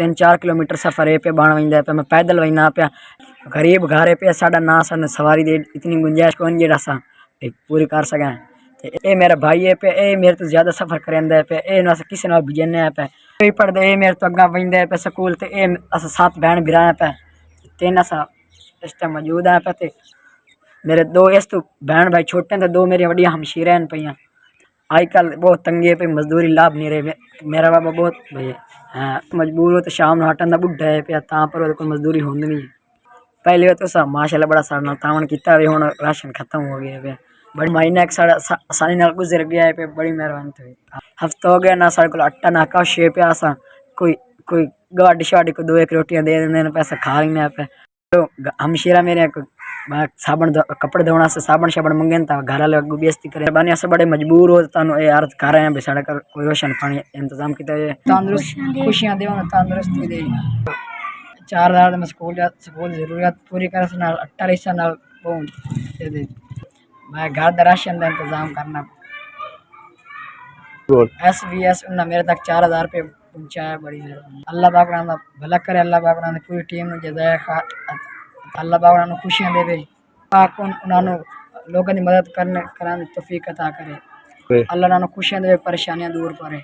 3-4 kilometre सफ़र है पे बाण वंदा पे मैं पैदल वना पे गरीब घारे पे साडा ना सन सवारी दे इतनी गुंजाइश कौन जेड़ा सा पूरी कर सकें। ए मेरा भाई है पे ए मेरे तो ज़्यादा सफ़र करेंदा पे ए ना किसी ना भेजने पे कोई पढ़दे ए मेरे तो अग्गा वंदा पे स्कूल ते ए अस 7 बहन भरा पे 3 असा इस टाइम मौजूद है पे मेरे 2 इस तो बहन भाई छोटे हैं तो 2 मेरी वड्डियां हमशीरां हैं पईयां। आजकल बहुत तंगी पे मजदूरी लाभ नहीं रहे मेरा बाबा बहुत भाई मजबूर हो तो शाम हटन का बुढ़ा है पे ता पर कोई मजदूरी होंदी नहीं। पहले तो सब माशाल्लाह बड़ा सारा तावन किया हुआ हुण राशन खत्म हो गया पे बड़ी महीना एक साढ़ा आसानी नाल गुजर गया है पे बड़ी मेहरबानी थी। हफ्ता हो गया ना साढ़े को आटा ना का शे पे आसा कोई कोई गाड़ी शाड़ी को 2-1 रोटियां दे देंगे पैसा खा लेने पे तो हमशीरा मेरे साबन कपड़े धोना से साबन शाबन मंगे था घर वाले अगू बेइज्जती करे बानी अस बड़े मजबूर हो तानु ए अर्ज कर रहे हैं भी साढ़े कोई रोशन पानी इंतजाम किया तंदुरुस्त खुशियां दे तंदुरुस्ती दे 4000 में स्कूल जरूरत पूरी कर 28 साल पहुँच दे मैं घर का राशन का इंतजाम करना SVS उन्हें मेरे तक 4000 रुपये पहुँचाया बड़ी मेहरबानी। अल्लाह पाक भला करे अल्लाह पाक पूरी टीम जजाय अल्लाह पाक खुशियां देवे पाक उन्होंने लोगों की मदद करने कराने तौफीक अता करे अल्लाह खुशियां देवे परेशानियां दूर करे।